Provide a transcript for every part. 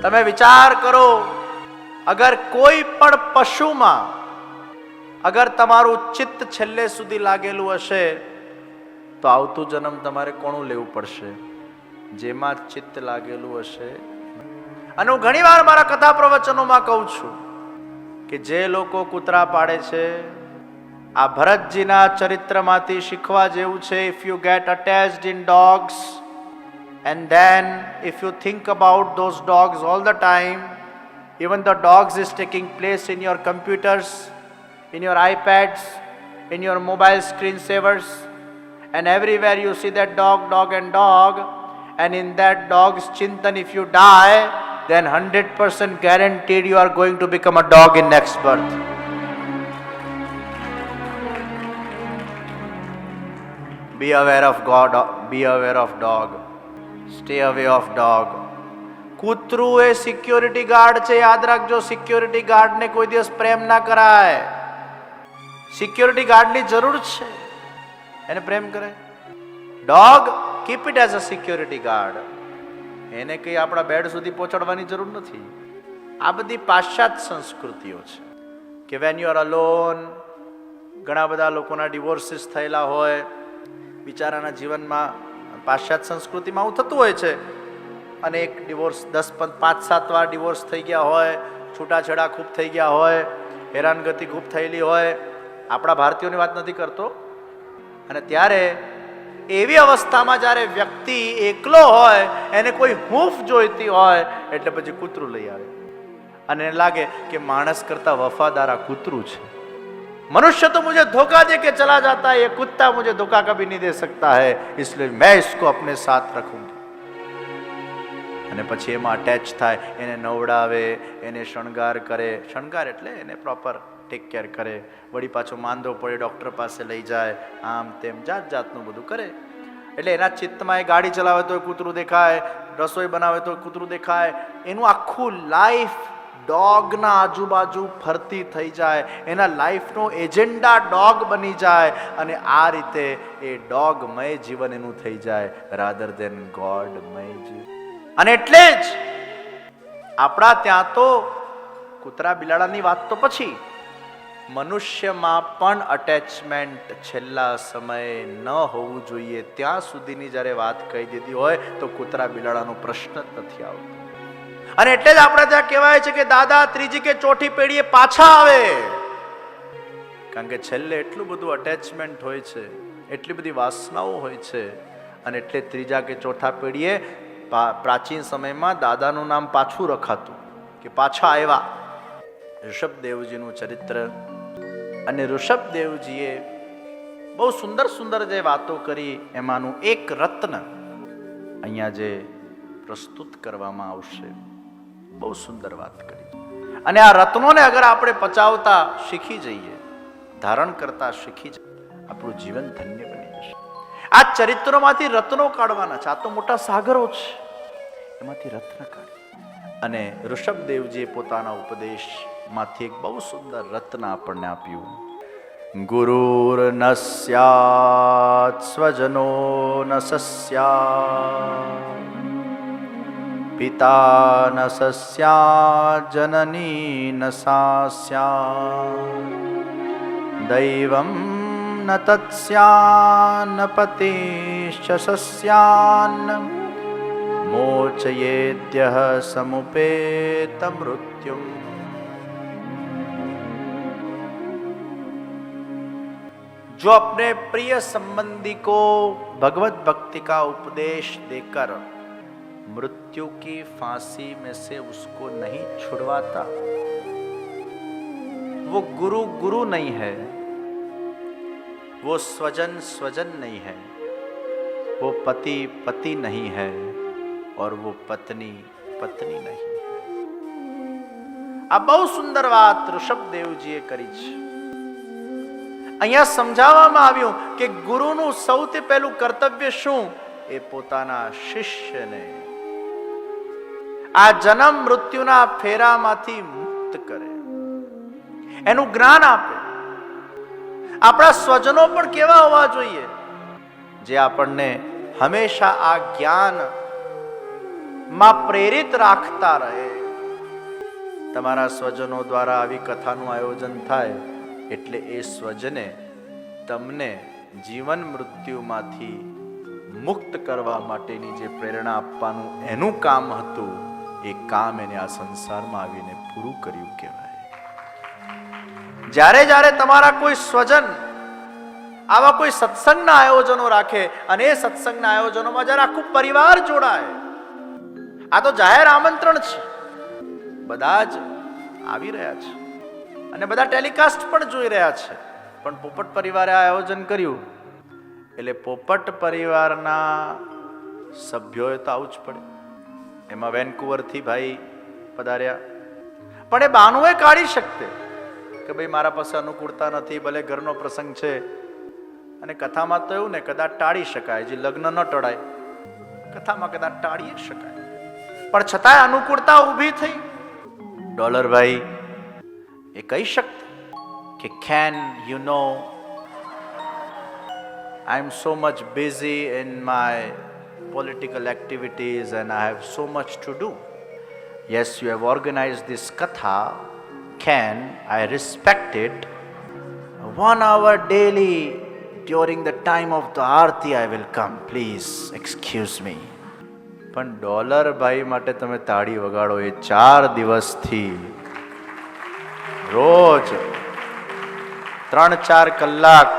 તમે વિચાર કરો, અગર કોઈ પણ પશુમાં અગર તમારું ચિત્ત છેલ્લે સુધી લાગેલું હશે તો આવતું જન્મ તમારે કોનું લેવું પડશે? જેમાં ચિત્ત લાગેલું હશે. અને હું ઘણીવાર મારા કથા પ્રવચનોમાં કહું છું કે જે લોકો કૂતરા પાડે છે, આ ભરતજીના ચરિત્રમાંથી શીખવા જેવું છે. If you get attached in dogs and then if you think about those dogs all the time, even the dogs is taking place in your computers, in your iPads, in your mobile screensavers, and everywhere you see that dog and dog, and in that dog's chintan if you die, then 100% guaranteed you are going to become a dog in next birth. Be aware of God, be aware of dog. Stay away of dog. કૂતરું એ security guard છે, યાદ રાખજો. Security ગાર્ડને કોઈ દિવસ પ્રેમ ના કરાય. Security ગાર્ડની જરૂર છે, એને પ્રેમ કરે. Dog keep it as a security guard. એને કંઈ આપણા બેડ સુધી પહોંચાડવાની જરૂર નથી. આ બધી પાશ્ચાત્ય સંસ્કૃતિઓ છે કે વેન યુ આર અલોન, ઘણા બધા લોકોના ડિવોર્સિસ થયેલા હોય બિચારાના જીવનમાં. પાશ્ચાત્ય સંસ્કૃતિમાં આવું થતું હોય છે. અને એક ડિવોર્સ 5-7 વાર ડિવોર્સ થઈ ગયા હોય, છૂટાછેડા ખૂબ થઈ ગયા હોય, હેરાનગતિ ખૂબ થયેલી હોય. આપણા ભારતીયોની વાત નથી કરતો. અને ત્યારે એવી અવસ્થામાં જ્યારે વ્યક્તિ એકલો હોય, એને કોઈ હૂંફ જોઈતી હોય, એટલે પછી કૂતરું લઈ આવે. અને એને લાગે કે માણસ કરતા વફાદાર આ કૂતરું છે. मनुष्य तो मुझे धोखा दे के चला जाता है, ये कुत्ता मुझे धोखा कभी नहीं दे सकता है, इसलिए मैं इसको अपने साथ रखूंगी. અને પછી એમાં અટેચ થાય, એને નવડાવે, એને શણગાર કરે. શણગાર એટલે એને પ્રોપર ટેક કેર કરે. વળી પાછો માંદો પડે ડૉક્ટર પાસે લઈ જાય, આમ તેમ જાત જાતનું બધું કરે. એટલે એના ચિત્તમાં એ ગાડી ચલાવે તો કૂતરું દેખાય, રસોઈ બનાવે તો કૂતરું દેખાય. એનું આખું લાઈફ ડોગના આજુબાજુ ફરતી થઈ જાય. એના લાઈફનો એજન્ડા ડોગ બની જાય. અને આ રીતે એ ડોગમય જીવન એનું થઈ જાય, રાધર દેન ગોડમય જીવન. અને એટલે જ આપણા ત્યાં તો કૂતરા બિલાડાની વાત તો પછી, મનુષ્યમાં પણ અટેચમેન્ટ છેલ્લા સમયે ન હોવું જોઈએ ત્યાં સુધીની જ્યારે વાત કહી દીધી હોય તો કૂતરા બિલાડાનો પ્રશ્ન જ નથી આવતો. અને એટલે જ આપણે ત્યાં કહેવાય છે કે દાદા ત્રીજી કે ચોથી પેઢીએ પાછા આવે. કારણ કે છેલ્લે એટલું બધું અટેચમેન્ટ હોય છે, એટલી બધી વાસનાઓ હોય છે. અને એટલે ત્રીજા કે ચોથા પેઢીએ, પ્રાચીન સમયમાં દાદાનું નામ પાછું રખાતું કે પાછા આવ્યા. ઋષભદેવજીનું ચરિત્ર. અને ઋષભદેવજીએ બહુ સુંદર સુંદર જે વાતો કરી, એમાંનું એક રત્ન અહીંયા જે પ્રસ્તુત કરવામાં આવશે, બહુ સુંદર વાત કરી. અને આ રત્નોને અગર આપણે પચાવતા શીખી જઈએ, ધારણ કરતા શીખી જઈએ, આપણું જીવન ધન્ય બની જશે. આ ચરિત્રોમાંથી રત્નો કાઢવાના છે. આ તો મોટા સાગરો છે, એમાંથી રત્ન કાઢી. અને ઋષભદેવજીએ પોતાના ઉપદેશમાંથી એક બહુ સુંદર રત્ન આપણને આપ્યું. ગુરુર ન સ્યાત સ્વજનો ન સસ્યાત, પિતા ન સસ્યાત જનની ન સાસ્યાત, દૈવમ ન તત્સ્યાન પતિશ્ચ સસ્યાન, मोचयेद्यः समुपेत मृत्युम. जो अपने प्रिय संबंधी को भगवत भक्ति का उपदेश देकर मृत्यु की फांसी में से उसको नहीं छुड़वाता, वो गुरु गुरु नहीं है, वो स्वजन स्वजन नहीं है, वो पति पति नहीं है, और वो पत्नी पत्नी नहीं. આ બહુ સુંદર વાત ઋષભદેવજીએ કરી છે. અહીંયા સમજાવવામાં આવ્યું કે ગુરુનું સૌથી પહેલું કર્તવ્ય શું? એ પોતાના શિષ્યને આ જન્મ મૃત્યુના ફેરામાંથી મુક્ત કરે, એનું જ્ઞાન આપે. આપણા સ્વજનો પણ કેવા હોવા જોઈએ? જે આપણને હંમેશા આ જ્ઞાન માં પ્રેરિત રાખતા રહે. તમારા સ્વજનો દ્વારા આવી કથાનું આયોજન થાય એટલે એ સ્વજને તમને જીવન મૃત્યુમાંથી મુક્ત કરવા માટેની જે પ્રેરણા આપવાનું એનું કામ હતું, એ કામ એને આ સંસારમાં આવીને પૂરું કર્યું કહેવાય. જ્યારે જ્યારે તમારા કોઈ સ્વજન આવા કોઈ સત્સંગના આયોજનો રાખે અને એ સત્સંગના આયોજનોમાં જ્યારે આખું પરિવાર જોડાય, આ તો જાહેર આમંત્રણ છે, બધા જ આવી રહ્યા છે અને બધા ટેલિકાસ્ટ પણ જોઈ રહ્યા છે, પણ પોપટ પરિવારે આ આયોજન કર્યું એટલે પોપટ પરિવારના સભ્યોએ તો આવું જ પડે. એમાં વેન્કુવરથી ભાઈ પધાર્યા, પણ એ બહાનું એ કાઢી શકતે કે ભાઈ મારા પાસે અનુકૂળતા નથી, ભલે ઘરનો પ્રસંગ છે. અને કથામાં તો એવું ને કદાચ ટાળી શકાય, જે લગ્ન ન ટળાય, કથામાં કદાચ ટાળી શકાય, પણ છતાંય અનુકૂળતા ઊભી થઈ. ડોલરભાઈ એ કહી શકતે કે can you know I am so much busy in my political activities and I have so much to do. Yes, you have organized this katha. Can I respect it? 1 hour daily during the time of the aarti I will come. Please excuse me. પણ ડોલરભાઈ માટે તમે તાળી વગાડો. એ 4 દિવસથી રોજ 3-4 કલાક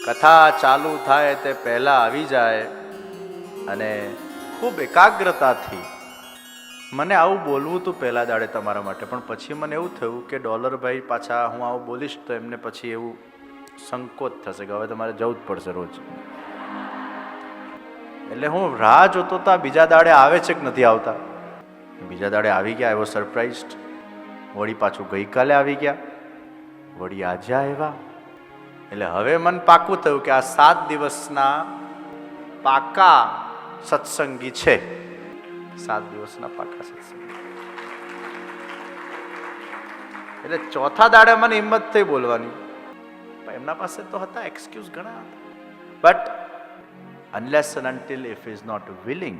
કથા ચાલુ થાય તે પહેલા આવી જાય અને ખૂબ એકાગ્રતાથી. મને આવું બોલવું હતું પહેલા દાડે તમારા માટે, પણ પછી મને એવું થયું કે ડોલરભાઈ પાછા હું આવું બોલીશ તો એમને પછી એવું સંકોચ થશે કે હવે તમારે જવું જ પડશે રોજ. એટલે હું રાહ જોતો તો બીજા દાડે આવે છે કે નથી આવતા. બીજા દાડે આવી ગયા, એવો સરપ્રાઈઝ. વળી પાછું ગઈકાલે આવી ગયા, વળી આજે આવ્યા. એટલે હવે મન પાકું થયું કે આ 7 દિવસના પાકા સત્સંગી છે. 7 દિવસના પાકા સત્સંગી. એટલે ચોથા દાડે મને હિંમત થઈ બોલવાની, પણ એમના પાસે તો હતા એક્સક્યુઝ ઘણા હતા. But unless and until if he is not willing,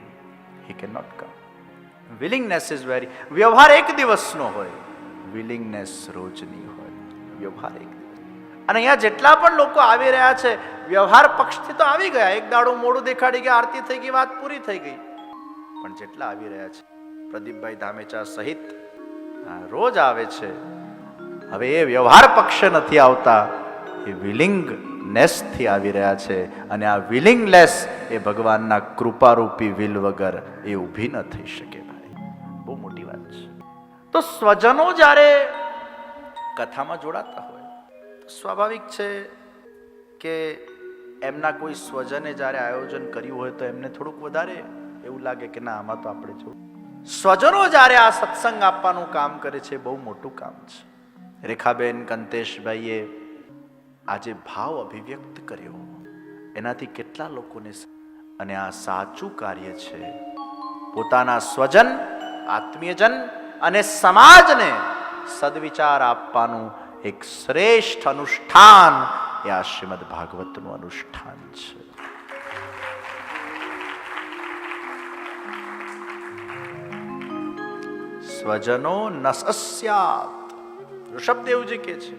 he cannot come. Willingness is very. વ્યવહાર એક દિવસનો હોય, વિલિંગનેસ રોજની હોય. વ્યવહાર એક દિવસ. અને અહીંયા જેટલા પણ લોકો આવી રહ્યા છે વ્યવહાર પક્ષથી તો આવી ગયા, એક દાડો મોડું દેખાડી ગયા, આરતી થઈ ગઈ, વાત પૂરી થઈ ગઈ. પણ જેટલા આવી રહ્યા છે પ્રદીપભાઈ ધામેચા સહિત રોજ આવે છે, હવે એ વ્યવહાર પક્ષ નથી આવતા, એ વિલિંગનેસ થી આવી રહ્યા છે. અને આ વિલિંગનેસ એ ભગવાનના કૃપારૂપી વિલ વગર એ ઊભી ન થઈ શકે. ભાઈ બહુ મોટી વાત છે. તો સ્વજનો જ્યારે કથામાં જોડાતા હોય, સ્વાભાવિક છે કે એમના કોઈ સ્વજને જ્યારે આયોજન કર્યું હોય તો એમને થોડુંક વધારે એવું લાગે કે ના આમાં તો આપણે જો. સ્વજનો જ્યારે આ સત્સંગ આપવાનું કામ કરે છે, બહુ મોટું કામ છે. રેખાબેન કંતેશભાઈએ આજે ભાવ અભિવ્યક્ત કર્યો, એનાથી કેટલા લોકોને. અને આ સાચું કાર્ય છે. પોતાના સ્વજન, આત્મીયજન અને સમાજને સદવિચાર આપવાનું એક શ્રેષ્ઠ અનુષ્ઠાન એ આ શ્રીમદ ભાગવતનું અનુષ્ઠાન છે. સ્વજનો નસસ્યાત. ઋષભદેવજી કહે છે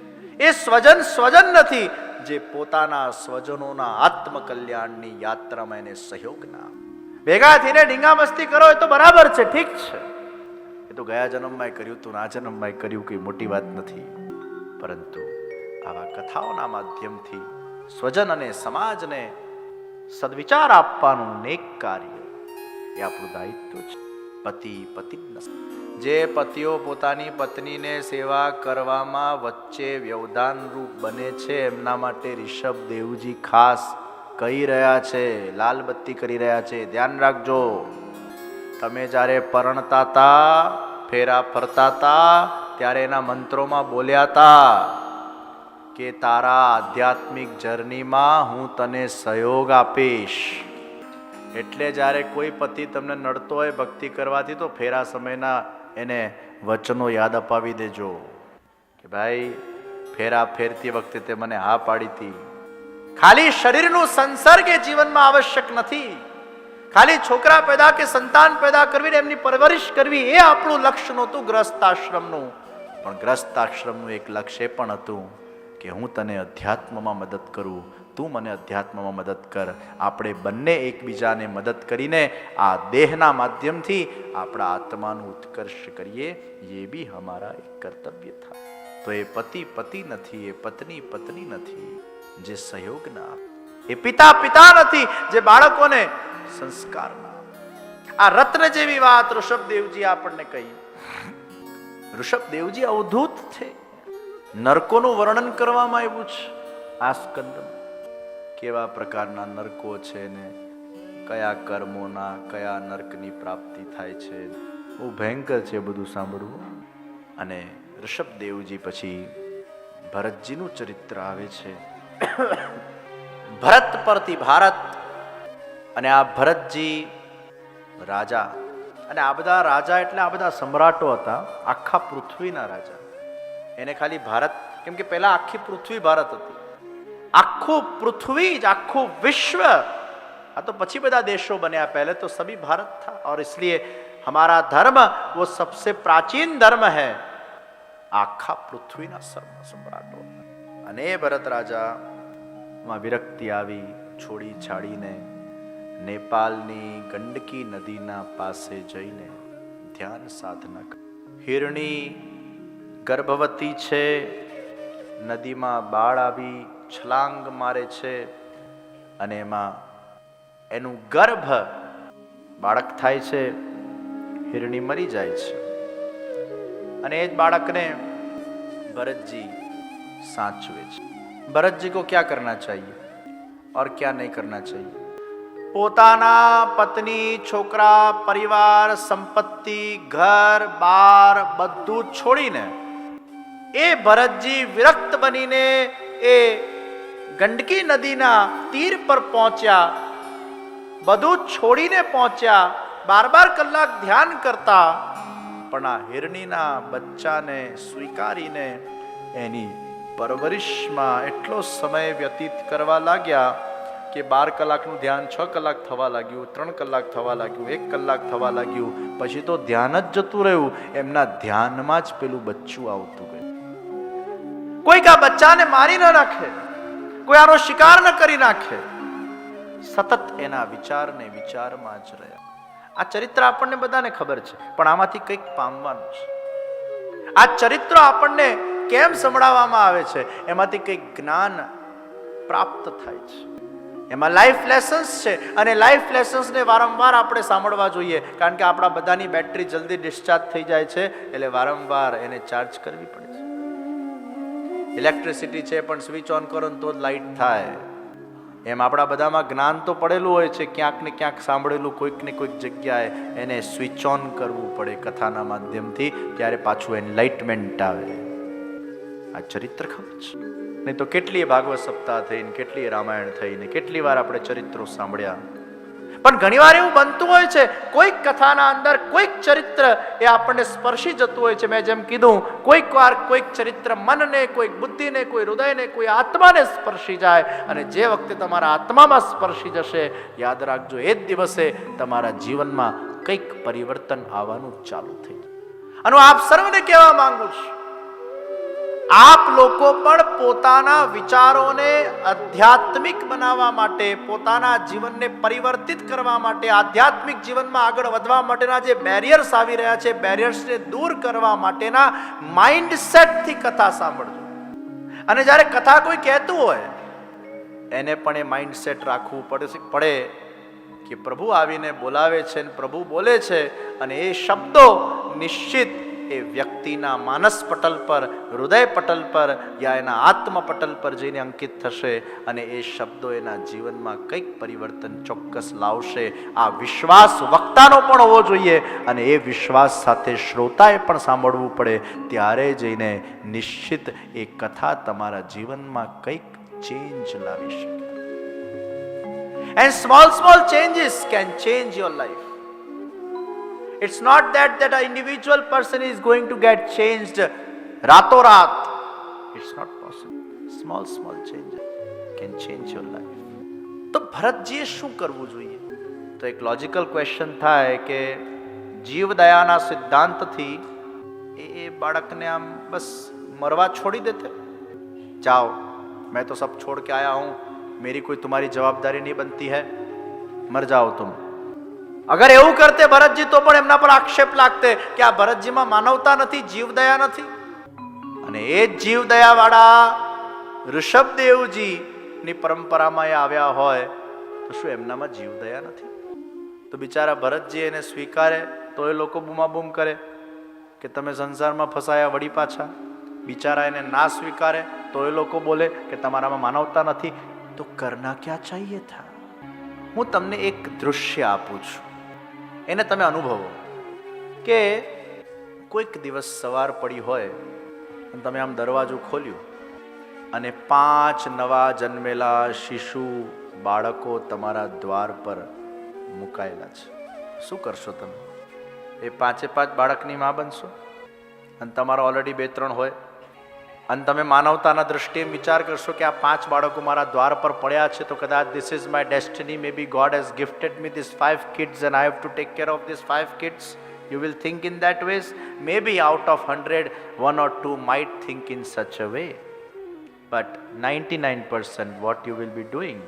એ સ્વજન સ્વજન નથી જે પોતાના સ્વજનોના આત્મકલ્યાણની યાત્રામાં એને સહયોગ ના. ભેગા થઈને ડીંગા મસ્તી કરો એ તો બરાબર છે, ઠીક છે, એ તો ગયા જન્મમાં કર્યું હતું, આ જન્મમાં કર્યું, કઈ મોટી વાત નથી. પરંતુ આવા કથાઓના માધ્યમથી સ્વજન અને સમાજને સદવિચાર આપવાનું નેક કાર્ય એ આપણું દાયિત્વ છે. પતિ પત્ની, જે પતિઓ પોતાની પત્નીને સેવા કરવામાં વચ્ચે વ્યવધાન રૂપ બને છે, એમના માટે ઋષભદેવજી ખાસ કહી રહ્યા છે, લાલ બત્તી કરી રહ્યા છે. ધ્યાન રાખજો, તમે જ્યારે પરણતા હતા, ફેરા ફરતા હતા, ત્યારે એના મંત્રોમાં બોલ્યા હતા કે તારા આધ્યાત્મિક જર્નીમાં હું તને સહયોગ આપીશ. એટલે જ્યારે કોઈ પતિ તમને નડતો હોય ભક્તિ કરવાથી, તો ફેરા સમયના એને વચનો યાદ અપાવી દેજો કે ભાઈ ફેરા ફેરતી વખતે તે મને હા પાડી હતી, ખાલી શરીરનું સંસર્ગ એ જીવનમાં આવશ્યક નથી. ખાલી છોકરા પેદા કે સંતાન પેદા કરવી એમની પરવરિશ કરવી એ આપણું લક્ષ્ય નહોતું ગ્રસ્તાશ્રમનું. પણ ગ્રસ્તાશ્રમનું એક લક્ષ્ય પણ હતું કે હું તને અધ્યાત્મમાં મદદ કરું, તું મને અધ્યાત્મમાં મદદ કર. આપણે બંને એકબીજાને મદદ કરીને આ દેહના માધ્યમથી આપણા આત્માનું ઉત્કર્ષ કરીએ. એ બી હમારા એક કર્તવ્ય થા. તો એ પતિ પતિ નથી, એ પત્ની પત્ની નથી જે સહયોગ ના આપે, એ પિતા પિતા નથી જે બાળકોને સંસ્કાર ના આપે. આ રત્ન જેવી વાત ઋષભદેવજી આપણને કહી. ઋષભદેવજી અવધૂત છે. નરકોનું વર્ણન કરવામાં આવ્યું છે આ સ્કંદમાં. કેવા પ્રકારના નરકો છે ને કયા કર્મોના કયા નરકની પ્રાપ્તિ થાય છે. બહુ ભયંકર છે બધું સાંભળવું. અને ઋષભદેવજી પછી ભરતજીનું ચરિત્ર આવે છે. ભરત પરથી ભારત. અને આ ભરતજી રાજા, અને આ બધા રાજા એટલે આ બધા સમ્રાટો હતા, આખા પૃથ્વીના રાજા. એને ખાલી ભારત, કેમ કે પહેલા આખી પૃથ્વી ભારત હતી. આખું પૃથ્વી જ, આખું વિશ્વ. આ તો પછી બધા દેશો બન્યા, पहले तो सभी भारत था. और इसलिए हमारा धर्म वो सबसे प्राचीन धर्म है. આખા પૃથ્વીના સમ્રાટો. અને ભરત રાજા માં વિરક્તિ આવી, છોડી છાડીને નેપાળની ગંડકી નદીના પાસે જઈને ધ્યાન સાધના કરી. હિરણી ગર્ભવતી છે, નદીમાં બાળ આવી છલાંગ મારે છે, અને એમાં એનું ગર્ભ બાળક થાય છે. હિરણી મરી જાય છે, અને એ જ બાળકને ભરતજી સાચવે છે. ભરતજી को क्या करना चाहिए और क्या नहीं करना चाहिए? પોતાના પત્ની, છોકરા, પરિવાર, સંપત્તિ, ઘર બાર બધું છોડીને એ ભરતજી વિરક્ત બનીને એ ગંડકી નદીના તીર પર પહોંચ્યા. બધું છોડીને પહોંચ્યા. 12 કલાક ધ્યાન કરતા, પણ આ હિરણીના બચ્ચાને સ્વીકારીને એની પરવરિશમાં એટલો સમય વ્યતીત કરવા લાગ્યા કે 12 કલાકનું ધ્યાન 6 કલાક થવા લાગ્યું, 3 કલાક થવા લાગ્યું, 1 કલાક થવા લાગ્યું. પછી તો ધ્યાન જ જતું રહ્યું. એમના ધ્યાનમાં જ પેલું બચ્ચું આવતું ગયું. કોઈક આ બચ્ચાને મારી ન નાખે, કોઈ આનો શિકાર ન કરી નાખે. સતત એના વિચારને વિચારમાં જ રહ્યા. આ ચરિત્ર આપણને બધાને ખબર છે, પણ આમાંથી કંઈક પામવાનું છે. આ ચરિત્ર આપણને કેમ સંભળાવવામાં આવે છે? એમાંથી કંઈક જ્ઞાન પ્રાપ્ત થાય છે. એમાં લાઈફ લેસન્સ છે, અને લાઈફ લેસન્સને વારંવાર આપણે સાંભળવા જોઈએ, કારણ કે આપણા બધાની બેટરી જલ્દી ડિસ્ચાર્જ થઈ જાય છે, એટલે વારંવાર એને ચાર્જ કરવી પડે છે. ઇલેક્ટ્રિસિટી છે, પણ સ્વિચ ઓન કરો ને તો જ લાઈટ થાય. એમ આપણા બધામાં જ્ઞાન તો પડેલું હોય છે, ક્યાંક ને ક્યાંક સાંભળેલું કોઈક ને કોઈક જગ્યાએ એને સ્વિચ ઓન કરવું પડે કથાના માધ્યમથી, ત્યારે પાછું એનલાઇટમેન્ટ આવે. આ ચરિત્ર ખબર છે? નહીં તો કેટલી ભાગવત સપ્તાહ થઈને, કેટલી રામાયણ થઈને, કેટલી વાર આપણે ચરિત્રો સાંભળ્યા. પણ ઘણીવાર એવું બનતું હોય છે, કોઈક કથાના અંદર કોઈક ચરિત્ર એ આપણને સ્પર્શી જતું હોય છે. મેં જેમ કીધું, કોઈક વાર કોઈક ચરિત્ર મનને, કોઈક બુદ્ધિને, કોઈ હૃદયને, કોઈ આત્માને સ્પર્શી જાય. અને જે વખતે તમારા આત્મામાં સ્પર્શી જશે, યાદ રાખજો, એ જ દિવસે તમારા જીવનમાં કંઈક પરિવર્તન આવવાનું ચાલુ થઈ જાય. અને આપ સર્વને કહેવા માંગુ છું, આપ લોકો પણ પોતાના વિચારોને આધ્યાત્મિક બનાવવા માટે, પોતાના જીવનને પરિવર્તિત કરવા માટે, આધ્યાત્મિક જીવનમાં આગળ વધવા માટેના જે બેરિયર્સ આવી રહ્યા છે, બેરિયર્સને દૂર કરવા માટેના માઇન્ડસેટથી કથા સાંભળજો. અને જ્યારે કથા કોઈ કહેતું હોય, એને પણ એ માઇન્ડસેટ રાખવું પડે કે પ્રભુ આવીને બોલાવે છે, પ્રભુ બોલે છે, અને એ શબ્દો નિશ્ચિત એ વ્યક્તિના માનસ પટલ પર, હૃદય પટલ પર, યા એના આત્મ પટલ પર જઈને અંકિત થશે, અને એ શબ્દો એના જીવનમાં કંઈક પરિવર્તન ચોક્કસ લાવશે. આ વિશ્વાસ વક્તાનો પણ હોવો જોઈએ, અને એ વિશ્વાસ સાથે શ્રોતાએ પણ સાંભળવું પડે. ત્યારે જઈને નિશ્ચિત એ કથા તમારા જીવનમાં કંઈક ચેન્જ લાવી શકે. And small changes can change your life. It's not that an individual person is going to get changed rato raat. It's not possible. Small changes can change your life. તો ભરતજીએ શું કરવું જોઈએ? તો એક લોજિકલ ક્વેશ્ચન થાય કે જીવદયાના સિદ્ધાંતથી એ બાળકને આમ બસ મરવા છોડી દેતે, જાઓ मैं तो सब छोड़ के आया हूं, मेरी कोई तुम्हारी जवाबदारी नहीं बनती है, मर जाओ तुम. અગર એવું કરતે ભરતજી તો પણ એમના પર આક્ષેપ લાગતે કે આ ભરતજીમાં માનવતા નથી, જીવદયા નથી. અને એ જ જીવદયા વાળા ઋષભદેવજી ની પરંપરામાં એ આવ્યા હોય તો શું એમનામાં જીવદયા નથી? તો બિચારા ભરતજી એને સ્વીકારે તો એ લોકો બૂમાબૂમ કરે કે તમે સંસારમાં ફસાયા વળી પાછા. બિચારા એને ના સ્વીકારે તો એ લોકો બોલે કે તમારામાં માનવતા નથી. તો કરના ક્યાં ચાહીએ થા? હું તમને એક દૃશ્ય આપું છું, એને તમે અનુભવો. કે કોઈક દિવસ સવાર પડી હોય અને તમે આમ દરવાજો ખોલ્યો અને 5 નવા જન્મેલા શિશુ બાળકો તમારા દ્વાર પર મુકાયેલા છે. શું કરશો તમે? એ 5 બાળકની માં બનશો? અને તમારા ઓલરેડી 2-3 હોય અને તમે માનવતાના દ્રષ્ટિએ વિચાર કરશો કે આ 5 બાળકો મારા દ્વાર પર પડ્યા છે તો કદાચ this is my destiny, maybe God has gifted me these 5 kids and I have to take care of these 5 kids. You will think in that ways. Maybe out of 100, 1 or 2 might think in such a way. But 99% what you will be doing,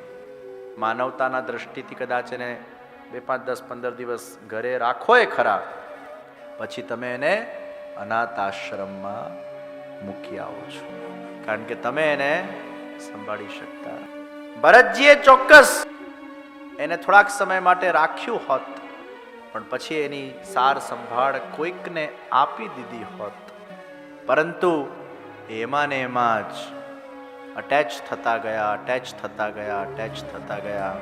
માનવતાના દ્રષ્ટિથી કદાચ એને 2, 5, 10, 15 દિવસ ઘરે રાખો એ ખરા, પછી તમે એને અનાથ આશ્રમમાં મૂકી આવો છો, કારણ કે તમે એને સંભાળી શકતા. ભરતજીએ ચોક્કસ એને થોડાક સમય માટે રાખ્યું હોત, પણ પછી એની સાર સંભાળ કોઈકને આપી દીધી હોત. પરંતુ એમાં ને એમાં જ અટેચ થતા ગયા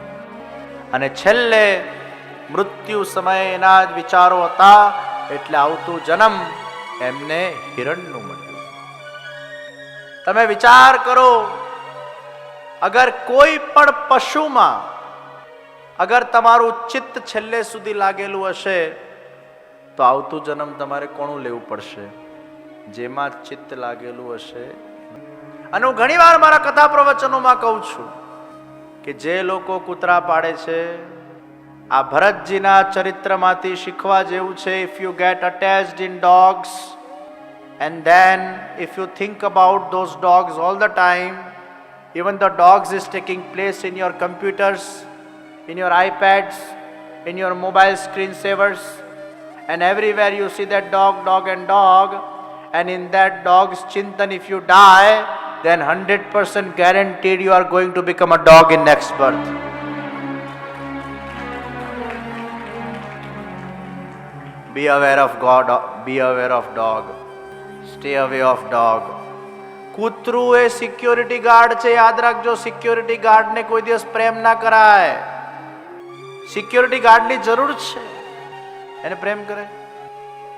અને છેલ્લે મૃત્યુ સમયે એના જ વિચારો હતા એટલે આવતું જન્મ એમને હિરણનું મળ્યું. તમે વિચાર કરો, અગર કોઈ પણ પશુમાં અગર તમારું ચિત્ત છેલ્લે સુધી લાગેલું હશે તો આવતું જન્મ તમારે કોનું લેવું પડશે? જેમાં ચિત્ત લાગેલું હશે. અને હું ઘણીવાર મારા કથા પ્રવચનોમાં કહું છું કે જે લોકો કૂતરા પાડે છે, આ ભરતજીના ચરિત્રમાંથી શીખવા જેવું છે. If you get attached in dogs and then if you think about those dogs all the time, even the dogs is taking place in your computers, in your iPads, in your mobile screensavers, and everywhere you see that dog, and in that dog's chintan if you die, then 100% guaranteed you are going to become a dog in next birth. Be aware of God, be aware of dog. Stay away of dog. કૂતરું એ security guard છે, યાદ રાખજો. Security ગાર્ડને કોઈ દિવસ પ્રેમ ના કરાય. Security ગાર્ડની જરૂર છે, એને પ્રેમ કરે.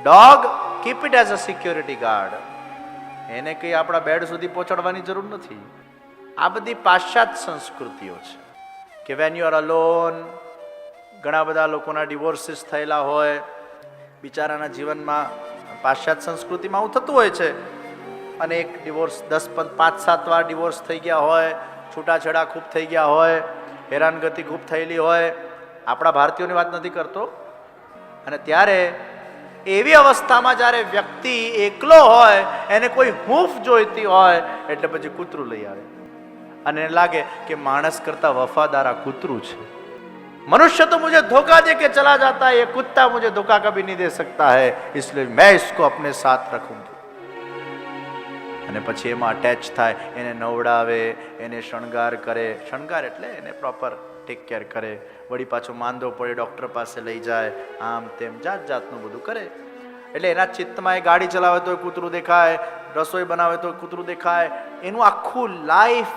Dog keep it as a security guard. એને કંઈ આપણા બેડ સુધી પહોંચાડવાની જરૂર નથી. આ બધી પાશ્ચાત્ય સંસ્કૃતિઓ છે કે વેન યુ આર અલોન, ઘણા બધા લોકોના ડિવોર્સિસ થયેલા હોય બિચારાના જીવનમાં. પાશ્ચાત્ય સંસ્કૃતિમાં આવું થતું હોય છે. અને એક ડિવોર્સ 5-7 વાર ડિવોર્સ થઈ ગયા હોય, છૂટાછેડા ખૂબ થઈ ગયા હોય, હેરાનગતિ ખૂબ થયેલી હોય. આપણા ભારતીયોની વાત નથી કરતો. અને ત્યારે એવી અવસ્થામાં જ્યારે વ્યક્તિ એકલો હોય, એને કોઈ હૂંફ જોઈતી હોય એટલે પછી કૂતરું લઈ આવે અને એને લાગે કે માણસ કરતા વફાદાર આ કૂતરું છે. मनुष्य तो मुझे धोखा दे के चला जाता है, ये कुत्ता मुझे धोखा कभी नहीं दे सकता है, इसलिए मैं इसको अपने साथ रखूंगी. અને પછી એમાં અટેચ થાય, એને નવડાવે, એને શણગાર કરે. શણગાર એટલે એને પ્રોપર ટેક કેર કરે. વળી પાછો માંદો પડે ડૉક્ટર પાસે લઈ જાય, આમ તેમ જાત જાતનું બધું કરે. એટલે એના ચિત્તમાં એ ગાડી ચલાવે તો કૂતરું દેખાય, રસોઈ બનાવે તો કૂતરું દેખાય. એનું આખું લાઈફ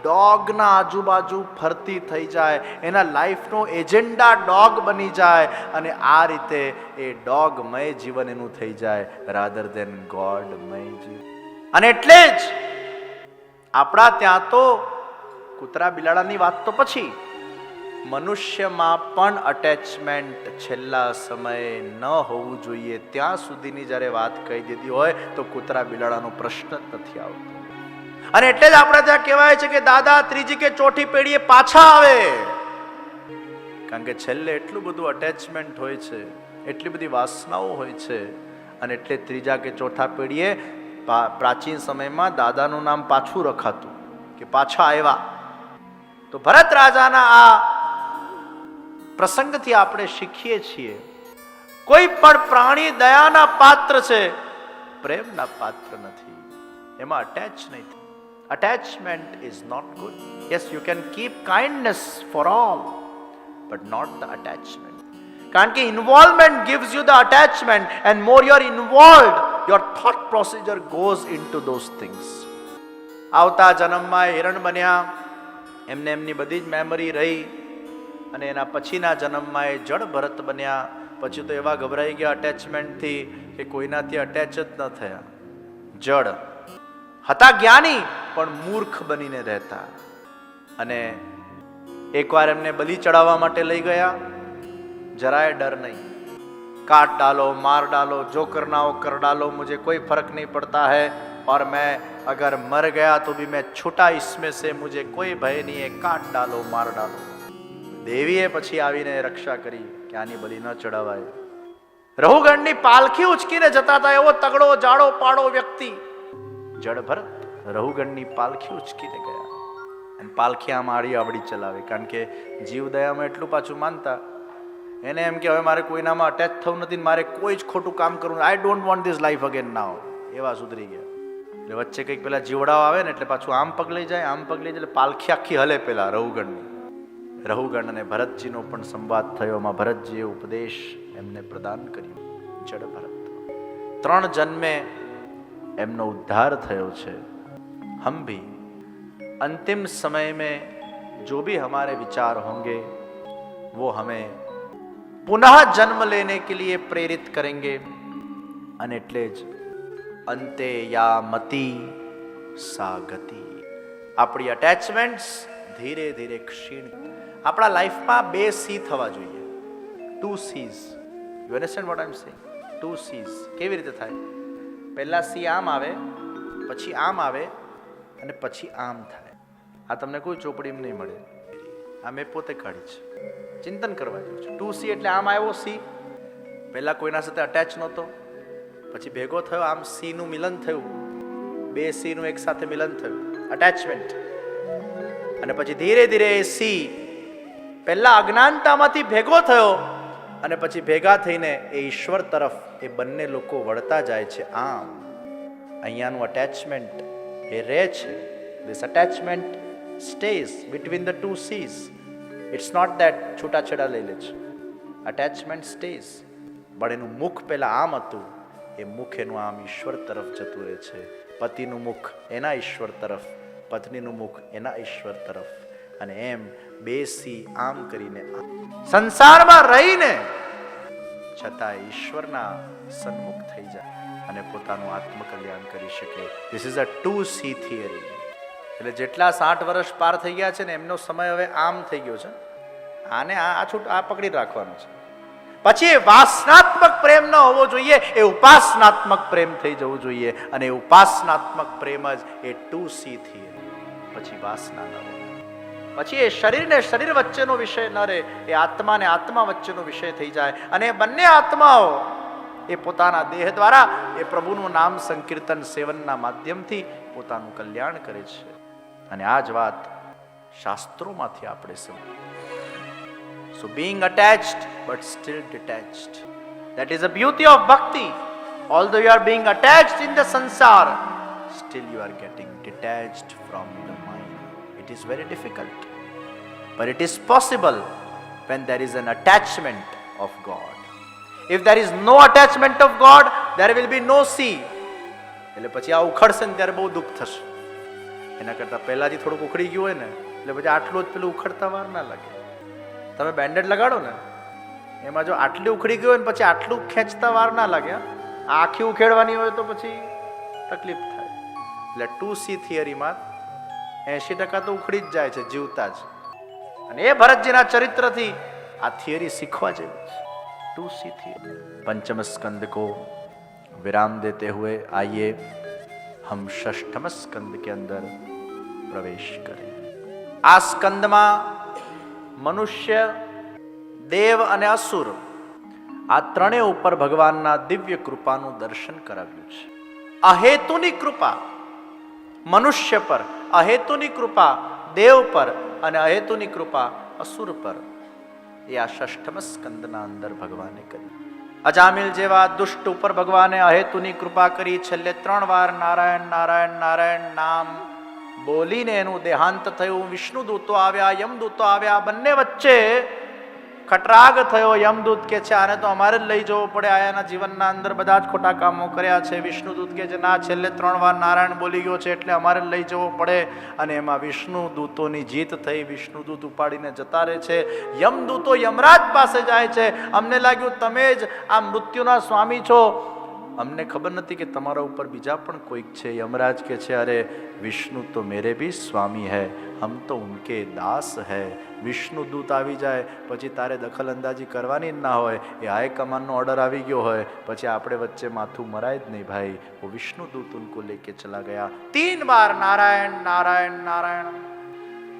ડોગના આજુબાજુ ફરતી થઈ જાય. એના લાઈફનો એજન્ડા ડોગ બની જાય અને આ રીતે એ ડોગમય જીવન એનું થઈ જાય રાધર દેન ગોડમય જીવન. અને એટલે જ આપણા ત્યાં તો કૂતરા બિલાડાની વાત તો પછી, મનુષ્યમાં પણ અટેચમેન્ટ છેલ્લા સમયે ન હોવું જોઈએ ત્યાં સુધીની જ્યારે વાત કહી દીધી હોય તો કૂતરા બિલાડાનો પ્રશ્ન જ નથી આવતો. અને એટલે જ આપણે ત્યાં કહેવાય છે કે દાદા ત્રીજી કે ચોથી પેઢીએ પાછા આવે, કારણ કે છેલ્લે એટલું બધું અટેચમેન્ટ હોય છે, એટલી બધી વાસનાઓ હોય છે, અને એટલે ત્રીજા કે ચોથા પેઢીએ પ્રાચીન સમયમાં દાદાનું નામ પાછું રખાતું કે પાછા આવ્યા. તો ભરત રાજાના આ પ્રસંગથી આપણે શીખીએ છીએ કોઈ પણ પ્રાણી દયાના પાત્ર છે, પ્રેમના પાત્ર નથી. એમાં અટેચ નહીં. Attachment is not good. Yes, you can keep kindness for all, but not the attachment. કારણ કે involvement gives you the attachment, and more you are involved, your thought procedure goes into those things. આવતા જન્મમાં હિરણ બન્યા, એમને એમની બધી જ memory રહી, અને એના પછીના જન્મમાં એ જડ ભરત બન્યા. પછી તો એવા ગભરાઈ ગયા અટેચમેન્ટથી કે કોઈનાથી અટેચ જ ન થયા. જડ હતા, જ્ઞાની પણ મૂર્ખ બનીને રહેતા. અને એકવાર એમને બલિ ચડાવવા માટે લઈ ગયા, જરાય ડર નહીં. काट डालो, मार डालो, जो करना हो कर डालो, मुझे कोई फर्क नहीं पड़ता है, और मैं अगर मर गया तो भी मैं छूटा इसमें से, मुझे कोई भय नहीं है, काट डालो, मार डालो. દેવીએ પછી આવીને રક્ષા કરી કે આની બલિ ન ચડાવાય. રહુગણની પાલખી ઉચકીને જતા હતા એવો તગડો જાડો પાડો વ્યક્તિ જડ ભરત રહુગણની પાલખી ઉચકીને ગયા. અને પાલખી આમ આડી આવડી ચલાવે, કારણ કે જીવદયામાં એટલું પાછું માનતા. એને એમ કે હવે મારે કોઈનામાં અટેચ થવું નથી, મારે કોઈ જ ખોટું કામ કરવું, I don't want this life again now. એવા સુધરી ગયા. એટલે વચ્ચે કંઈક પેલા જીવડાઓ આવે ને એટલે પાછું આમ પગ લઈ જાય, આમ પગ લઈ જાય, એટલે પાલખી આખી હલે પેલા રહુગણની. રહુગણ અને ભરતજીનો પણ સંવાદ થયો. એમાં ભરતજીએ ઉપદેશ એમને પ્રદાન કર્યો. જડ ભરત 3 જન્મે એમનો ઉદ્ધાર થયો છે. हम भी अंतिम समय में जो भी हमारे विचार होंगे वो हमें पुनः जन्म लेने के लिए प्रेरित करेंगे. અને એટલે જ અંતે યા મતિ સા ગતિ. આપણી અટેચમેન્ટ્સ ધીરે ધીરે ક્ષીણ. આપણા લાઈફમાં 2 સી થવા જોઈએ. 2 C's. You understand what I am saying? 2 C's. કેવી રીતે થાય? પહેલા સી આમ આવે, પછી આમ આવે, અને પછી આમ થાય. આ તમને કોઈ ચોપડીમાં નહીં મળે. આ મેં પોતે કાઢી છે, ચિંતન કરવા જેવું છે. 2 C એટલે આમ આવ્યો સી, પહેલા કોઈના સાથે અટેચ નહોતો, પછી ભેગો થયો, આમ સી નું મિલન થયું, 2 C નું એક સાથે મિલન થયું, અટેચમેન્ટ. અને પછી ધીરે ધીરે એ સી પહેલા અજ્ઞાનતામાંથી ભેગો થયો, અને પછી ભેગા થઈને એ ઈશ્વર તરફ એ બંને લોકો વળતા જાય છે. આમ અહીંયાનું અટેચમેન્ટ એ રહે છે. This attachment stays between the 2 C's. It's not that છૂટાછેડા લઈ લે છે. Attachment stays. પણ એનું મુખ પહેલા આમ હતું, એ મુખ એનું આમ ઈશ્વર તરફ જતું રહે છે. પતિનું મુખ એના ઈશ્વર તરફ, પત્નીનું મુખ એના ઈશ્વર તરફ. અને એમ 2 C આમ કરીને સંસારમાં રહીને છતાં ઈશ્વરના સન્મુખ થઈ જાય અને પોતાનું આત્મકલ્યાણ કરી શકે. This is a 2 C theory. એટલે જેટલા 60 વર્ષ પાર થઈ ગયા છે ને, એમનો સમય હવે આમ થઈ ગયો છે. આને આ પકડી રાખવાનો છે. પછી એ વાસનાત્મક પ્રેમ ન હોવો જોઈએ, એ ઉપાસનાત્મક પ્રેમ થઈ જવું જોઈએ. અને એ ઉપાસનાત્મક પ્રેમ જ એ 2 C થિયરી. પછી વાસના ન રહે. પછી એ શરીર ને શરીર વચ્ચેનો વિષય ન રહે, એ આત્મા ને આત્મા વચ્ચેનો વિષય થઈ જાય. અને એ બંને આત્માઓ એ પોતાના દેહ દ્વારા એ પ્રભુનું નામ સંકીર્તન સેવનના માધ્યમથી પોતાનું કલ્યાણ કરે છે. અને આ જ વાત શાસ્ત્રોમાંથી આપણે સમજીએ. So being attached but still detached, that is the beauty of bhakti. Although you are being attached in the sansar, still you are getting detached from the mind. It is very difficult, but it is possible when there is an attachment of God. If there is no attachment of God, there will be no sea. એટલે પછી આ ઉખડશે ને ત્યારે બહુ દુઃખ થશે. એના કરતાં પહેલાથી થોડુંક ઉખડી ગયું હોય ને, એટલે પછી આટલું જ પેલું ઉખડતા વાર ના લાગે. તમે બેન્ડેડ લગાડો ને, એમાં જો આટલી ઉખડી ગયું હોય ને પછી આટલું ખેંચતા વાર ના લાગે. આખી ઉખેડવાની હોય તો પછી તકલીફ થાય. એટલે 2 C થિયરીમાં 80% તો ઉખડી જ જાય છે જીવતા જ. અને એ ભરતજીના ચરિત્રથી આ થિયરી શીખવા જેવી છે. 2 C થિયરી. पंचम स्कंद को विराम देते हुए आइए हम षष्ठम स्कंद के अंदर प्रवेश करें। આ સ્કંદમાં મનુષ્ય, દેવ અને અસુર આ ત્રણેય ઉપર ભગવાનના દિવ્ય કૃપાનું દર્શન કરાવ્યું છે. અહેતુની કૃપા મનુષ્ય પર, અહેતુની કૃપા દેવ પર અને અહેતુની કૃપા અસુર પર એ આ ષષ્ઠમ સ્કંદના અંદર ભગવાને કરી. અજામિલ જેવા દુષ્ટ ઉપર ભગવાને અહેતુની કૃપા કરી. છેલ્લે 3 વાર નારાયણ નારાયણ નારાયણ નામ બોલીને એનું દેહાંત થયું. વિષ્ણુ દૂતો આવ્યા, યમદૂતો આવ્યા. બંને વચ્ચે ખટરાગ થયો. યમદૂત કે છે આને તો અમારે જ લઈ જવો પડે, આ એના જીવનના અંદર બધા જ ખોટા કામો કર્યા છે. વિષ્ણુદૂત કે છે ના, છેલ્લે 3 વાર નારાયણ બોલી ગયો છે એટલે અમારે જ લઈ જવો પડે. અને એમાં વિષ્ણુ દૂતોની જીત થઈ. વિષ્ણુદૂત ઉપાડીને જતા રહે છે. યમદૂતો યમરાજ પાસે જાય છે. અમને લાગ્યું તમે જ આ મૃત્યુના સ્વામી છો, અમને ખબર નથી કે તમારા ઉપર બીજા પણ કોઈક છે. યમરાજ કે છે અરે વિષ્ણુ તો મેરે ભી સ્વામી હૈ, હમ તો ઉનકે દાસ હૈ. વિષ્ણુ દૂત આવી જાય પછી તારે દખલ અંદાજી કરવાની જ ના હોય. એ હાઈ કમાન્ડનો ઓર્ડર આવી ગયો હોય પછી આપણે વચ્ચે માથું મરાય જ નહીં ભાઈ. वो विष्णु दूत उनको लेके चला गया. 3 बार नारायण नारायण नारायण.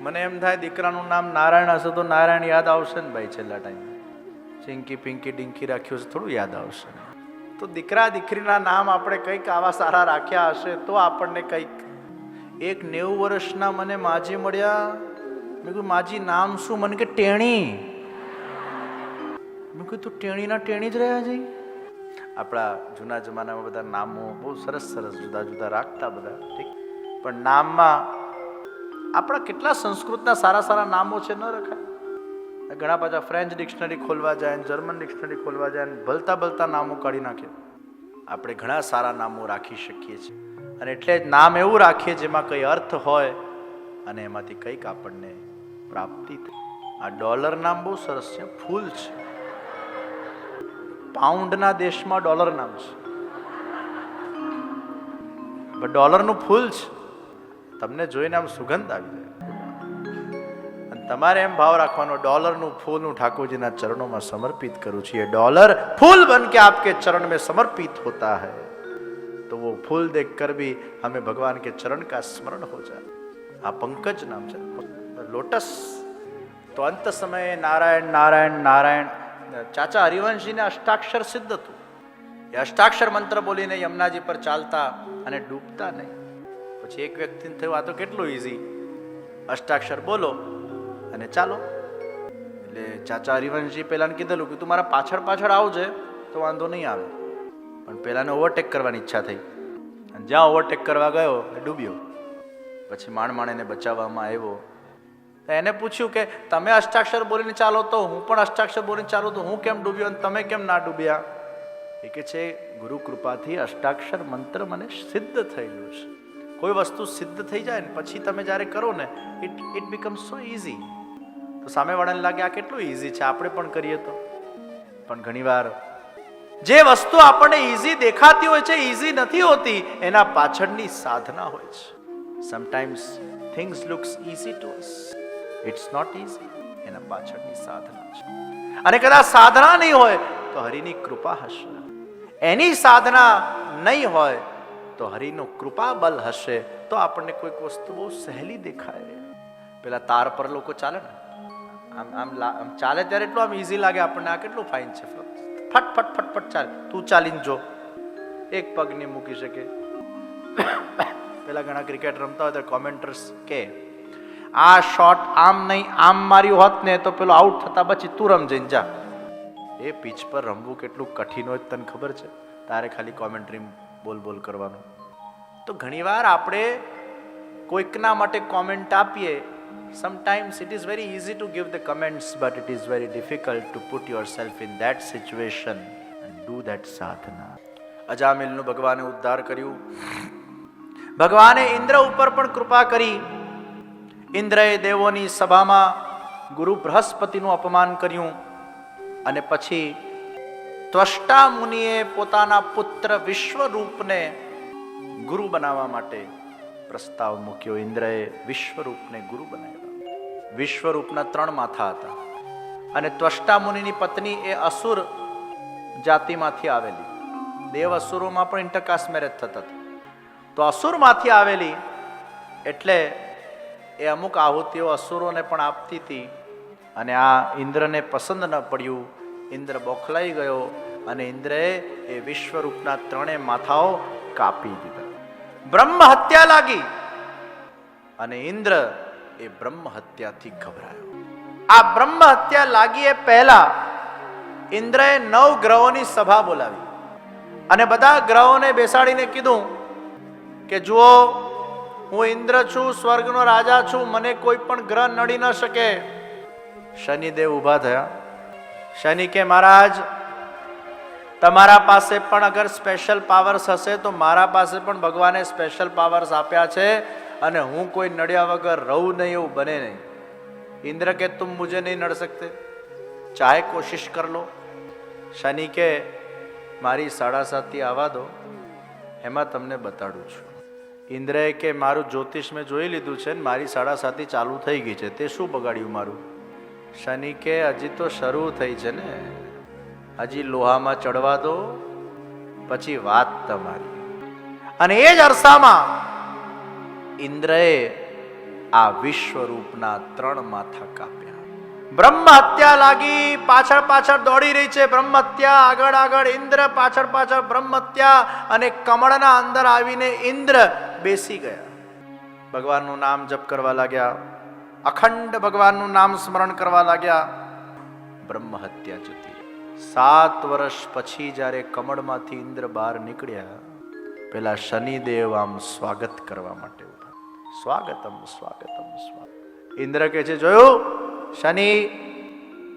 મને એમ થાય દીકરાનું નામ નારાયણ હશે તો નારાયણ યાદ આવશે ને ભાઈ. છેલ્લા ટાઈમ ચિંકી પિંકી ડિંકી રાખ્યું છે થોડું યાદ આવશે. તો દીકરા દીકરીના નામ આપણે કંઈક આવા સારા રાખ્યા હશે તો આપણને કંઈક. એક 90 વર્ષના મને માજી મળ્યા. મેં કીધું માજી નામ શું? મને કે ટેણી. મેં કીધું ટેણીના ટેણી જ રહ્યા છે. આપણા જૂના જમાનામાં બધા નામો બહુ સરસ સરસ જુદા જુદા રાખતા બધા, ઠીક. પણ નામમાં આપણા કેટલા સંસ્કૃતના સારા સારા નામો છે, ન રખાય. ઘણા પાછા ફ્રેન્ચ ડિક્શનરી ખોલવા જાય ને જર્મન ડિક્શનરી ખોલવા જાય ને ભલતા ભલતા નામો કાઢી નાખે. આપણે ઘણા સારા નામો રાખી શકીએ છીએ. અને એટલે જ નામ એવું રાખીએ જેમાં કંઈ અર્થ હોય અને એમાંથી કંઈક આપણને પ્રાપ્તિ થાય. આ ડોલર નામ બહુ સરસ છે, ફૂલ છે. પાઉન્ડના દેશમાં ડોલર નામ છે, ડોલરનું ફૂલ છે. તમને જોઈને આમ સુગંધ આવી જાય. તમારે એમ ભાવ રાખવાનો डॉलरનું फूल હું ઠાકોરજીના ચરણોમાં समर्पित करूँ છું. ये डॉलर फूल बन के आपके चरण में समर्पित होता है तो वो फूल देखकर भी हमें भगवान के चरण का स्मरण हो जाए. આ પંકજ નામ છે, લોટસ. તો અંત સમયે નારાયણ નારાયણ નારાયણ. ચાચા હરિવંશજીને અષ્ટાક્ષર સિદ્ધ હતું. એ અષ્ટાક્ષર મંત્ર બોલીને યમુનાજી પર ચાલતા અને ડૂબતા નહીં. પછી એક વ્યક્તિને થયું આ તો કેટલું ઈઝી, અષ્ટાક્ષર બોલો અને ચાલો. એટલે ચાચા હરિવંશજી પહેલાને કીધેલું કે તું મારા પાછળ પાછળ આવજે તો વાંધો નહીં આવે. પણ પહેલાને ઓવરટેક કરવાની ઈચ્છા થઈ અને જ્યાં ઓવરટેક કરવા ગયો એ ડૂબ્યો. પછી માણ એને બચાવવામાં આવ્યો. એને પૂછ્યું કે તમે અષ્ટાક્ષર બોલીને ચાલો તો હું પણ અષ્ટાક્ષર બોલીને ચાલું તો હું કેમ ડૂબ્યો અને તમે કેમ ના ડૂબ્યા? એ કે છે ગુરુ કૃપાથી અષ્ટાક્ષર મંત્ર મને સિદ્ધ થયેલું છે. કોઈ વસ્તુ સિદ્ધ થઈ જાય ને પછી તમે જ્યારે કરો ને ઇટ બીકમ્સ સો ઇઝી. તો સામેવાળાને લાગે આ કેટલું ઇઝી છે, આપણે પણ કરીએ તો. પણ ઘણીવાર જે વસ્તુ આપણને ઇઝી દેખાતી હોય છે ઇઝી નથી હોતી, એના પાછળની સાધના હોય છે. Sometimes things looks easy to us, it's not easy. એના પાછળની સાધના છે. અને કદાચ સાધના નહીં હોય તો હરિની કૃપા હશે. એની સાધના નહીં હોય તો હરિનો કૃપા બલ હશે તો આપણને કોઈક વસ્તુ બહુ સહેલી દેખાય. પેલા તાર પર લોકો ચાલે ને, આમ ચાલે ત્યારે એટલું આમ ઇઝી લાગે આપણને, આ કેટલું ફાઇન છે, ફટ ફટ ફટ ફટ ચાલે. તું ચાલીને જો, એક પગ નહીં મૂકી શકે. પેલા ઘણા ક્રિકેટ રમતા હોય તો કોમેન્ટર્સ કે આ શોટ આમ નહીં આમ માર્યું હોત ને તો પેલો આઉટ થતા પછી તું રમજઈને જા. એ પિચ પર રમવું કેટલું કઠિન હોય તને ખબર છે? તારે ખાલી કોમેન્ટ્રી બોલ બોલ કરવાનું. તો ઘણીવાર આપણે કોઈકના માટે કોમેન્ટ આપીએ. Sometimes it is very easy to give the comments but it is very difficult to put your self in that situation and do that સાધના. અજામિલનું ભગવાને ઉદ્ધાર કર્યું. ભગવાને ઇન્દ્ર ઉપર પણ કૃપા કરી. ઇન્દ્રએ દેવોની સભામાં ગુરુ બૃહસ્પતિનું અપમાન કર્યું અને પછી ત્વષ્ટા મુનિએ પોતાના પુત્ર વિશ્વરૂપને ગુરુ બનાવવા માટે પ્રસ્તાવ મૂક્યો. ઇન્દ્રએ વિશ્વરૂપને ગુરુ બનાવ્યા. વિશ્વરૂપના 3 માથા હતા અને ત્વષ્ટા મુનિની પત્ની એ અસુર જાતિમાંથી આવેલી. દેવ અસુરોમાં પણ ઇન્ટરકાસ્ટ મેરેજ થતા હતા. તો અસુરમાંથી આવેલી એટલે એ અમુક આહુતિઓ અસુરોને પણ આપતી હતી અને આ ઇન્દ્રને પસંદ ન પડ્યું. ઇન્દ્ર બોખલાઈ ગયો અને ઇન્દ્રએ એ વિશ્વરૂપના ત્રણેય માથાઓ કાપી દીધા. બ્રહ્મ હત્યા લાગી અને ઇન્દ્ર એ બ્રહ્મ હત્યાથી ગભરાયો. આ બ્રહ્મ હત્યા લાગી એ પહેલા ઇન્દ્રએ 9 ગ્રહોની સભા બોલાવી અને બધા ગ્રહોને બેસાડીને કીધું કે જુઓ, હું ઇન્દ્ર છું, સ્વર્ગનો રાજા છું, મને કોઈ પણ ગ્રહ નડી ન શકે. શનિદેવ ઊભા થયા. શનિ કે મહારાજ, તમારા પાસે પણ અગર સ્પેશિયલ પાવર્સ હશે તો મારા પાસે પણ ભગવાને સ્પેશિયલ પાવર્સ આપ્યા છે અને હું કોઈ નડ્યા વગર રહું નહીં એવું બને નહીં. ઇન્દ્ર કે તુમ મુझे નહીં નડ सकते, ચાહે કોશિશ કર લો. શનિ કે મારી 7.5 આવવા દો, એમાં તમને બતાડું છું. ઇન્દ્રએ કે મારું જ્યોતિષ મેં જોઈ લીધું છે ને મારી 7.5 ચાલુ થઈ ગઈ છે, તે શું બગાડ્યું મારું? શનિ કે હજી તો શરૂ થઈ છે ને, હજી લોહામાં ચડવા દો, પછી વાત તમારી. અને એ જ અરસામાં ઇન્દ્રએ આ વિશ્વરૂપના 3 માથા કાપ્યા. બ્રહ્મ હત્યા લાગી, પાછળ પાછળ દોડી રહી છે બ્રહ્મ હત્યા, આગળ આગળ ઇન્દ્ર, પાછળ પાછળ બ્રહ્મ હત્યા. અને કમળના અંદર આવીને ઇન્દ્ર બેસી ગયા. ભગવાનનું નામ જપ કરવા લાગ્યા, અખંડ ભગવાનનું નામ સ્મરણ કરવા લાગ્યા. બ્રહ્મ હત્યા જતી. 7 વર્ષ પછી જ્યારે કમળમાંથી ઇન્દ્ર બહાર નીકળ્યા, પેલા શનિદેવ આમ સ્વાગત કરવા માટે ઉભા. સ્વાગતમ સ્વાગતમ સ્વાગત. ઇન્દ્ર કે છે, જોયું શનિ,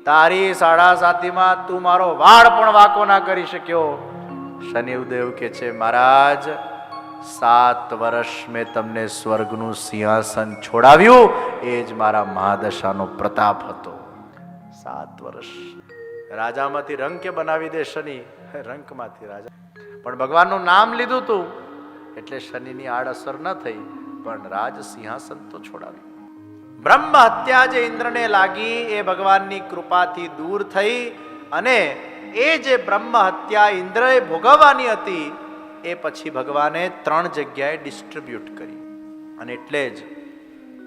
તારી 7.5 તું મારો વાળ પણ વાકો ના કરી શક્યો. શનિદેવ કે છે, મહારાજ 7 વર્ષ મેં તમને સ્વર્ગનું સિંહાસન છોડાવ્યું, એ જ મારા મહાદશાનો પ્રતાપ હતો. 7 વર્ષ રાજામાંથી રંક કે બનાવી દે શનિ, રંકમાંથી રાજા. પણ ભગવાનનું નામ લીધું તું એટલે શનિની આડઅસર ન થઈ, પણ રાજ સિંહાસન તો છોડાવ્યું. બ્રહ્મ હત્યા જે ઇન્દ્રને લાગી એ ભગવાનની કૃપાથી દૂર થઈ અને એ જે બ્રહ્મ હત્યા ઇન્દ્રએ ભોગવવાની હતી એ પછી ભગવાને 3 જગ્યાએ ડિસ્ટ્રીબ્યુટ કરી. અને એટલે જ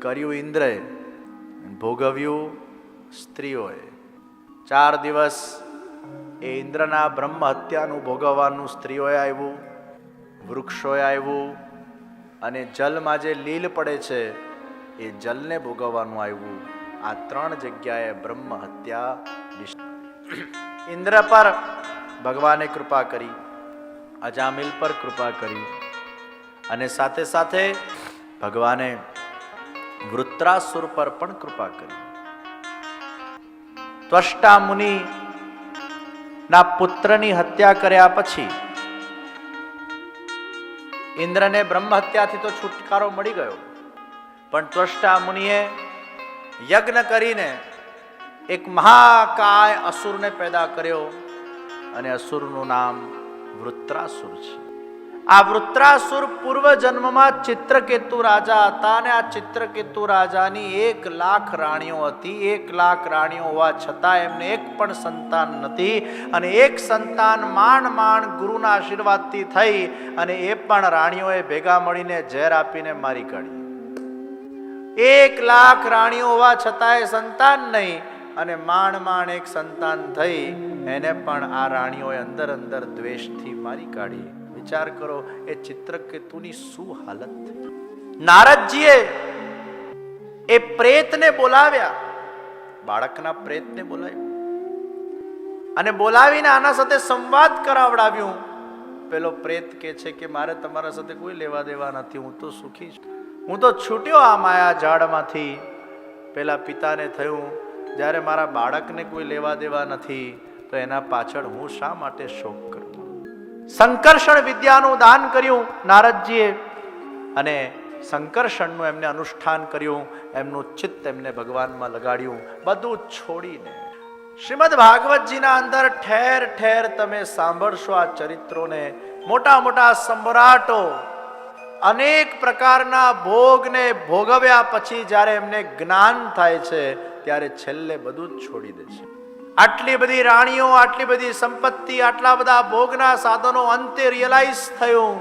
કર્યું ઇન્દ્રએ, ભોગવ્યું સ્ત્રીઓએ. 4 દિવસ એ ઇન્દ્રના બ્રહ્મ હત્યાનું ભોગવવાનું સ્ત્રીઓએ આવ્યું, વૃક્ષોએ આવ્યું, અને જલમાં જે લીલ પડે છે એ જલને ભોગવવાનું આવ્યું. આ 3 જગ્યાએ બ્રહ્મ હત્યા. ઇન્દ્ર પર ભગવાને કૃપા કરી, અજામિલ પર કૃપા કરી, અને સાથે સાથે ભગવાને વૃત્રાસુર પર પણ કૃપા કરી. ત્વષ્ટા મુનિ ના પુત્રની હત્યા કર્યા પછી ઇન્દ્રને બ્રહ્મ હત્યાથી તો છુટકારો મળી ગયો, પણ ત્વષ્ટા મુનિએ યજ્ઞ કરીને એક મહાકાય અસુરને પેદા કર્યો અને અસુરનું નામ વૃત્રાસુર છે. આ વૃત્રાસુર પૂર્વ જન્મમાં ચિત્રકેતુ રાજા હતા અને આ ચિત્રકેતુ રાજાની 1,00,000 રાણીઓ હતી. 1,00,000 રાણીઓ હોવા છતાં એમને એક પણ સંતાન નથી, અને એક સંતાન માંડ ગુરુના આશીર્વાદથી થઈ, અને એ પણ રાણીઓએ ભેગા મળીને ઝેર આપીને મારી કાઢી. 1,00,000 રાણીઓ હોવા છતાં સંતાન નહીં, અને માંડ એક સંતાન થઈ, એને પણ આ રાણીઓએ અંદર અંદર દ્વેષથી મારી કાઢી. વિચાર કરો એ ચિત્રકેતુની શું હાલત થઈ. નારદજીએ એ પ્રેતને બોલાવ્યા, બાળકના પ્રેતને બોલાવ્યું અને બોલાવીને આના સાથે સંવાદ કરાવડાવ્યું. પેલો પ્રેત કે છે કે મારે તમારા સાથે કોઈ લેવા દેવા નથી, હું તો સુખી છું, હું તો છૂટ્યો આ માયા ઝાડમાંથી. પેલા પિતાને થયું જ્યારે મારા બાળકને કોઈ લેવા દેવા નથી તો એના પાછળ હું શા માટે શોક કરું. સંકર્ષણ વિદ્યાનું દાન કર્યું નારદજીએ, અને સંકર્ષણનું એમને અનુષ્ઠાન કર્યું, એમનું ચિત્ત એમને ભગવાનમાં લગાડ્યું, બધું છોડીને. શ્રીમદ ભાગવતજીના અંદર ઠેર ઠેર તમે સાંભળશો આ ચરિત્રોને. મોટા મોટા સમ્રાટો અનેક પ્રકારના ભોગને ભોગવ્યા પછી જ્યારે એમને જ્ઞાન થાય છે ત્યારે છેલ્લે બધું જ છોડી દે છે. આટલી બધી રાણીઓ, આટલી બધી સંપત્તિ, આટલા બધા ભોગના સાધનો, અંતે રિયલાઇઝ થયું